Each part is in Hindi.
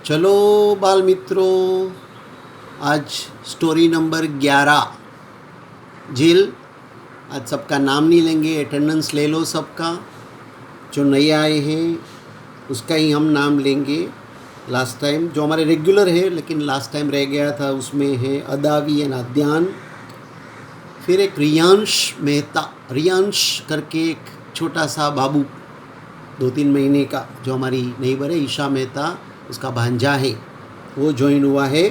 चलो बाल मित्रों, आज स्टोरी नंबर 11 जेल। आज सबका नाम नहीं लेंगे, अटेंडेंस ले लो सबका। जो नए आए हैं उसका ही हम नाम लेंगे। लास्ट टाइम जो हमारे रेगुलर है लेकिन लास्ट टाइम रह गया था उसमें है अदावी एंड आद्यान। फिर एक रियांश मेहता, रियांश करके एक छोटा सा बाबू 2-3 महीने का, जो हमारी नेबर है ईशा मेहता, उसका भांजा है, वो ज्वाइन हुआ है।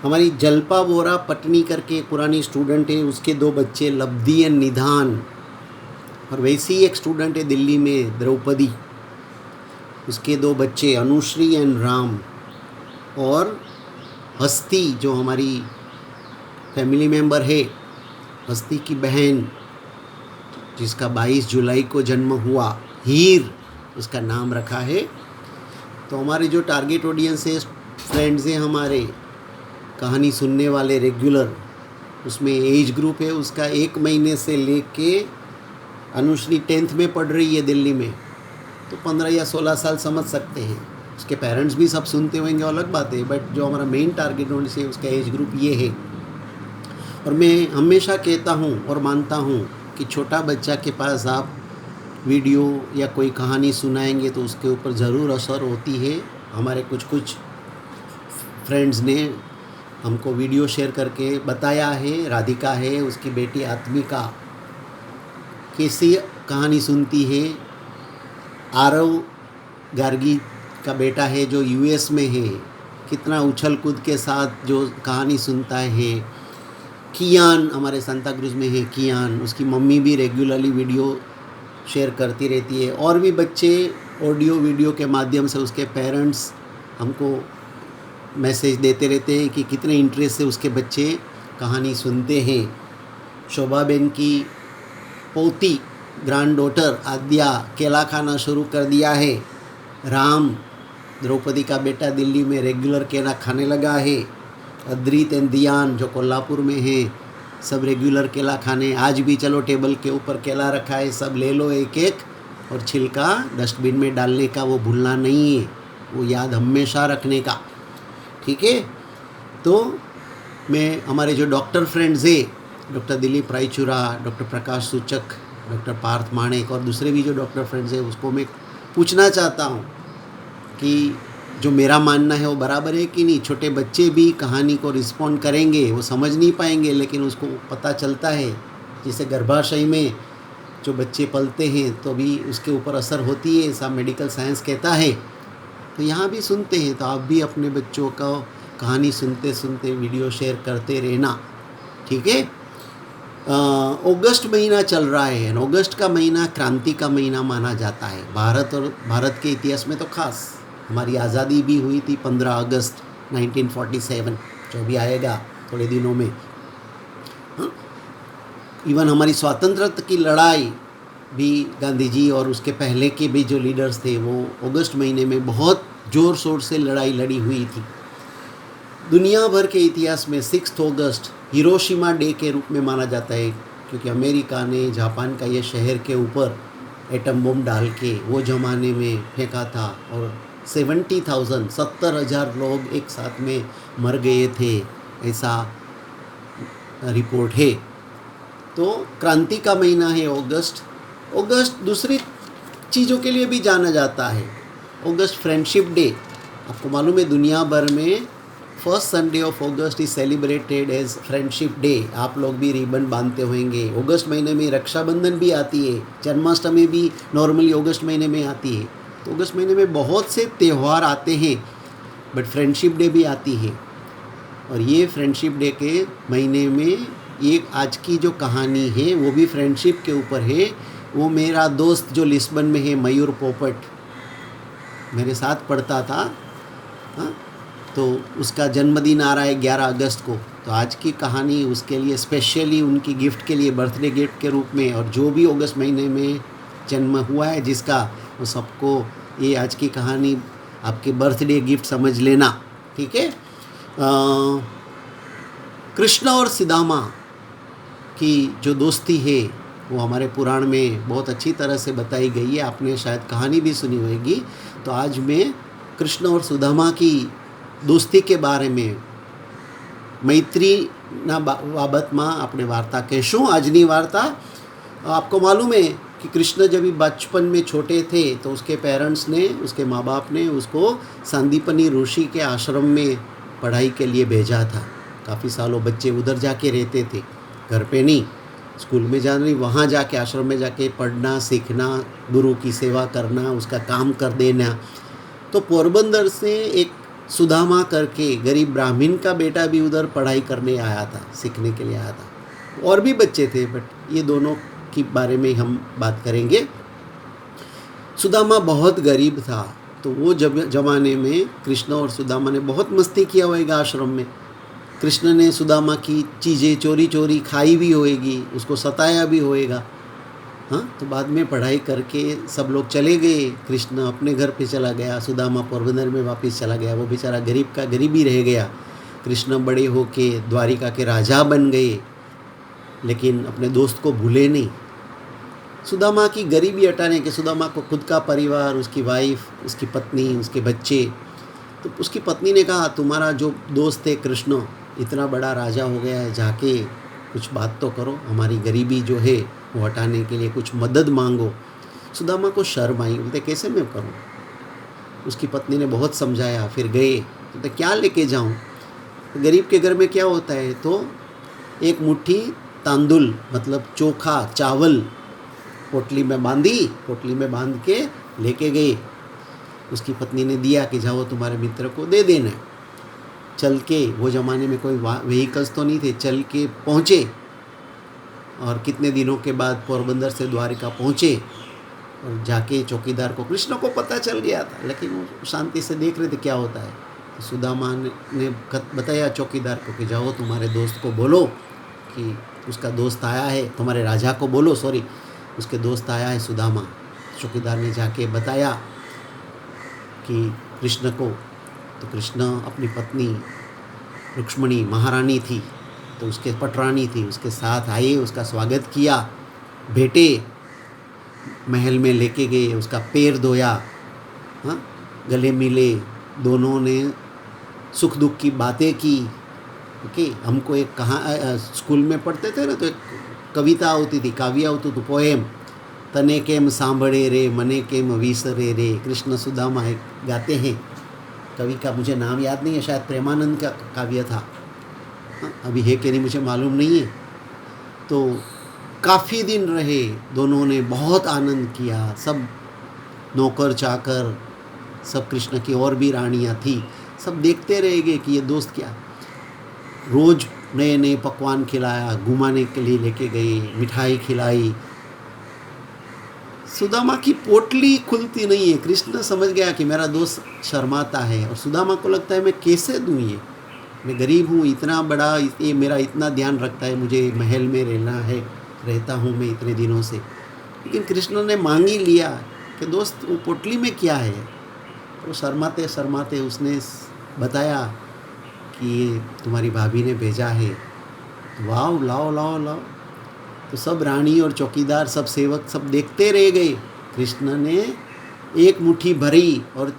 हमारी जल्पा बोरा पटनी करके एक पुरानी स्टूडेंट है, उसके 2 बच्चे लब्धि एंड निधान। और वैसी ही एक स्टूडेंट है दिल्ली में द्रौपदी, उसके 2 बच्चे अनुश्री एंड राम। और हस्ती जो हमारी फैमिली मेम्बर है, हस्ती की बहन जिसका 22 जुलाई को जन्म हुआ, हीर उसका नाम रखा है। तो हमारे जो टारगेट ऑडियंस है, फ्रेंड्स हैं हमारे, कहानी सुनने वाले रेगुलर, उसमें एज ग्रुप है उसका 1 महीने से लेके, अनुश्री 10th में पढ़ रही है दिल्ली में, तो 15 या 16 साल समझ सकते हैं। उसके पेरेंट्स भी सब सुनते होंगे, अलग बात है, बट जो हमारा मेन टारगेट ऑडियंस है उसका एज ग्रुप ये है। और मैं हमेशा कहता हूँ और मानता हूँ कि छोटा बच्चा के पास आप वीडियो या कोई कहानी सुनाएंगे तो उसके ऊपर ज़रूर असर होती है। हमारे कुछ फ्रेंड्स ने हमको वीडियो शेयर करके बताया है। राधिका है, उसकी बेटी आत्मिका कैसी कहानी सुनती है। आरव गार्गी का बेटा है जो यूएस में है, कितना उछल कूद के साथ जो कहानी सुनता है। कियान हमारे सांता क्रूज में है, कियान, उसकी मम्मी भी रेगुलरली वीडियो शेयर करती रहती है। और भी बच्चे ऑडियो वीडियो के माध्यम से, उसके पेरेंट्स हमको मैसेज देते रहते हैं कि कितने इंटरेस्ट से उसके बच्चे कहानी सुनते हैं। शोभा बेन की पोती, ग्रैंड डॉटर आद्या, केला खाना शुरू कर दिया है। राम, द्रौपदी का बेटा, दिल्ली में रेगुलर केला खाने लगा है। अद्रित एंड दियान जो कोल्हापुर में है, सब रेगुलर केला खाने। आज भी चलो टेबल के ऊपर केला रखा है, सब ले लो एक एक, और छिलका डस्टबिन में डालने का वो भूलना नहीं है, वो याद हमेशा रखने का, ठीक है। तो मैं हमारे जो डॉक्टर फ्रेंड्स है, डॉक्टर दिलीप रायचूरा, डॉक्टर प्रकाश सूचक, डॉक्टर पार्थ माणेक और दूसरे भी जो डॉक्टर फ्रेंड्स है, उसको मैं पूछना चाहता हूँ कि जो मेरा मानना है वो बराबर है कि नहीं। छोटे बच्चे भी कहानी को रिस्पॉन्ड करेंगे, वो समझ नहीं पाएंगे लेकिन उसको पता चलता है। जैसे गर्भाशय में जो बच्चे पलते हैं तो भी उसके ऊपर असर होती है, ऐसा मेडिकल साइंस कहता है। तो यहाँ भी सुनते हैं, तो आप भी अपने बच्चों को कहानी सुनते सुनते वीडियो शेयर करते रहना, ठीक है। अगस्त महीना चल रहा है। अगस्त का महीना क्रांति का महीना माना जाता है भारत, और भारत के इतिहास में तो खास। हमारी आज़ादी भी हुई थी 15 अगस्त 1947, जो भी आएगा थोड़े दिनों में। हाँ, इवन हमारी स्वतंत्रता की लड़ाई भी गांधी जी और उसके पहले के भी जो लीडर्स थे वो अगस्त महीने में बहुत ज़ोर शोर से लड़ाई लड़ी हुई थी। दुनिया भर के इतिहास में 6 अगस्त हिरोशिमा डे के रूप में माना जाता है, क्योंकि अमेरिका ने जापान का ये शहर के ऊपर एटम बम डाल के वो ज़माने में फेंका था, और 70,000 लोग एक साथ में मर गए थे, ऐसा रिपोर्ट है। तो क्रांति का महीना है अगस्त। अगस्त दूसरी चीज़ों के लिए भी जाना जाता है। अगस्त फ्रेंडशिप डे, आपको मालूम है दुनिया भर में first Sunday of August is celebrated as friendship day. आप लोग भी रिबन बांधते होंगे। अगस्त महीने में रक्षाबंधन भी आती है, जन्माष्टमी भी नॉर्मली अगस्त महीने में आती है। तो अगस्त महीने में बहुत से त्यौहार आते हैं, बट फ्रेंडशिप डे भी आती है। और ये फ्रेंडशिप डे के महीने में ये आज की जो कहानी है वो भी फ्रेंडशिप के ऊपर है। वो मेरा दोस्त जो लिस्बन में है, मयूर पोपट, मेरे साथ पढ़ता था, हाँ, तो उसका जन्मदिन आ रहा है 11 अगस्त को। तो आज की कहानी उसके लिए स्पेशली, उनकी गिफ्ट के लिए, बर्थडे गिफ्ट के रूप में, और जो भी अगस्त महीने में जन्म हुआ है जिसका, वो सबको ये आज की कहानी आपके बर्थडे गिफ्ट समझ लेना, ठीक है। कृष्ण और सुदामा की जो दोस्ती है वो हमारे पुराण में बहुत अच्छी तरह से बताई गई है। आपने शायद कहानी भी सुनी होगी। तो आज मैं कृष्ण और सुदामा की दोस्ती के बारे में મૈત્રીના બાબતમાં આપણે વાર્તા કહેશું। આજની वार्ता आपको मालूम है कि कृष्ण जब भी बचपन में छोटे थे तो उसके पेरेंट्स ने, उसके माँ बाप ने उसको सांदीपनी ऋषि के आश्रम में पढ़ाई के लिए भेजा था। काफ़ी सालों बच्चे उधर जाके रहते थे, घर पे नहीं, स्कूल में जाना नहीं, वहाँ जाके आश्रम में जाके पढ़ना, सीखना, गुरु की सेवा करना, उसका काम कर देना। तो पोरबंदर से एक सुदामा करके गरीब ब्राह्मण का बेटा भी उधर पढ़ाई करने आया था, सीखने के लिए आया था। और भी बच्चे थे, बट ये दोनों के बारे में हम बात करेंगे। सुदामा बहुत गरीब था, तो वो जमाने में कृष्ण और सुदामा ने बहुत मस्ती किया होगा आश्रम में। कृष्ण ने सुदामा की चीज़ें चोरी चोरी खाई भी होएगी, उसको सताया भी होएगा। हाँ, तो बाद में पढ़ाई करके सब लोग चले गए, कृष्ण अपने घर पे चला गया, सुदामा पोरबंदर में वापस चला गया। वो बेचारा गरीब का गरीब ही रह गया। कृष्ण बड़े होके द्वारिका के राजा बन गए, लेकिन अपने दोस्त को भूले नहीं। सुदामा की गरीबी हटाने के, सुदामा को खुद का परिवार, उसकी वाइफ, उसकी पत्नी, उसके बच्चे, तो उसकी पत्नी ने कहा तुम्हारा जो दोस्त है कृष्ण इतना बड़ा राजा हो गया है, जाके कुछ बात तो करो, हमारी गरीबी जो है वो हटाने के लिए कुछ मदद मांगो। सुदामा को शर्म आई, बोलते कैसे मैं करूं। उसकी पत्नी ने बहुत समझाया, फिर गए, तो क्या लेके जाऊं। गरीब के घर में क्या होता है, तो एक मुट्ठी तांदुल मतलब चोखा चावल पोटली में बांधी, पोटली में बांध के लेके गए। उसकी पत्नी ने दिया कि जाओ तुम्हारे मित्र को दे देना। चल के, वो ज़माने में कोई व्हीकल्स तो नहीं थे, चल के पहुँचे और कितने दिनों के बाद पोरबंदर से द्वारिका पहुँचे। और जाके चौकीदार को, कृष्ण को पता चल गया था, लेकिन वो शांति से देख रहे थे क्या होता है। तो सुदामा ने बताया चौकीदार को कि जाओ तुम्हारे दोस्त को बोलो कि उसका दोस्त आया है, तुम्हारे राजा को बोलो, सॉरी, उसके दोस्त आया है सुदामा। चौकीदार ने जाके बताया कि कृष्ण को, तो कृष्ण अपनी पत्नी रुक्ष्मणी महारानी थी, तो उसके पटरानी थी, उसके साथ आए, उसका स्वागत किया, बेटे महल में लेके गए, उसका पैर धोया, हाँ, गले मिले, दोनों ने सुख दुख की बातें की। ओके, हमको एक कहाँ स्कूल में पढ़ते थे ना, तो एक कविता होती थी, काव्य होती थी, पोएम, तने केम सांभळे रे मने केम विसरे रे। कृष्ण सुदामा एक गाते हैं, कवि का मुझे नाम याद नहीं है, शायद प्रेमानंद का काव्य था, हाँ, अभी है कि नहीं मुझे मालूम नहीं है। तो काफ़ी दिन रहे, दोनों ने बहुत आनंद किया, सब नौकर चाकर, सब कृष्ण की और भी रानियाँ थी, सब देखते रह गए कि ये दोस्त क्या, रोज़ नए नए पकवान खिलाया, घुमाने के लिए लेके गए, मिठाई खिलाई। सुदामा की पोटली खुलती नहीं है। कृष्ण समझ गया कि मेरा दोस्त शर्माता है, और सुदामा को लगता है मैं कैसे दूँ ये, मैं गरीब हूँ, इतना बड़ा, ये मेरा इतना ध्यान रखता है, मुझे महल में रहता हूँ मैं इतने दिनों से। लेकिन कृष्ण ने मांग ही लिया कि दोस्त वो पोटली में क्या है। तो शर्माते शर्माते उसने बताया कि ये तुम्हारी भाभी ने भेजा है। वाह, लाओ लाओ लाओ। तो सब रानी और चौकीदार, सब सेवक, सब देखते रह गए। कृष्ण ने एक मुट्ठी भरी और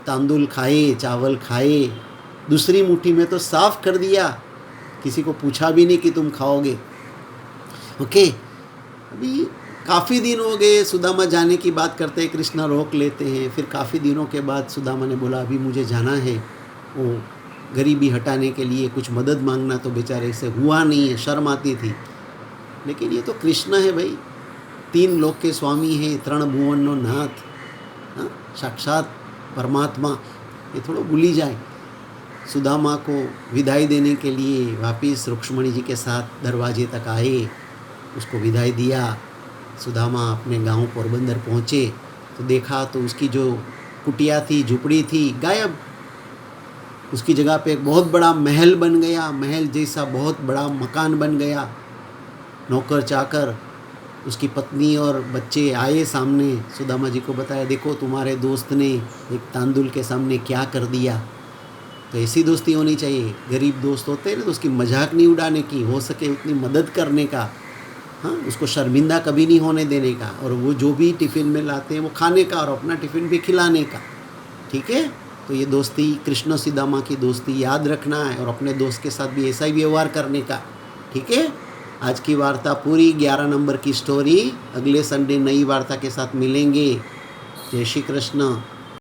तांदुल खाए, चावल खाए, दूसरी मुट्ठी में तो साफ कर दिया, किसी को पूछा भी नहीं कि तुम खाओगे। ओके, अभी काफ़ी दिन हो गए, सुदामा जाने की बात करते हैं, कृष्ण रोक लेते हैं। फिर काफ़ी दिनों के बाद सुदामा ने बोला अभी मुझे जाना है, वो गरीबी हटाने के लिए कुछ मदद मांगना तो बेचारे से हुआ नहीं है, शर्म आती थी। लेकिन ये तो कृष्ण है भाई, 3 लोक के स्वामी हैं, 3 भुवनों नाथ, हाँ, साक्षात परमात्मा, ये थोड़ा भूली जाए। सुदामा को विदाई देने के लिए वापस रुक्ष्मणी जी के साथ दरवाजे तक आए, उसको विदाई दिया। सुदामा अपने गांव पोरबंदर पहुँचे तो देखा तो उसकी जो कुटिया थी, झुपड़ी थी, गायब। उसकी जगह पे एक बहुत बड़ा महल बन गया, महल जैसा बहुत बड़ा मकान बन गया। नौकर चाकर, उसकी पत्नी और बच्चे आए सामने, सुदामा जी को बताया देखो तुम्हारे दोस्त ने एक तांदुल के सामने क्या कर दिया। तो ऐसी दोस्ती होनी चाहिए। गरीब दोस्त होते हैं ना, तो उसकी मजाक नहीं उड़ाने की, हो सके उतनी मदद करने का, हाँ, उसको शर्मिंदा कभी नहीं होने देने का। और वो जो भी टिफ़िन में लाते हैं वो खाने का, और अपना टिफ़िन भी खिलाने का, ठीक है। तो ये दोस्ती कृष्ण सुदामा की दोस्ती याद रखना है और अपने दोस्त के साथ भी ऐसा ही व्यवहार करने का। ठीक है, आज की वार्ता पूरी 11 नंबर की स्टोरी, अगले संडे नई वार्ता के साथ मिलेंगे। जय श्री कृष्ण।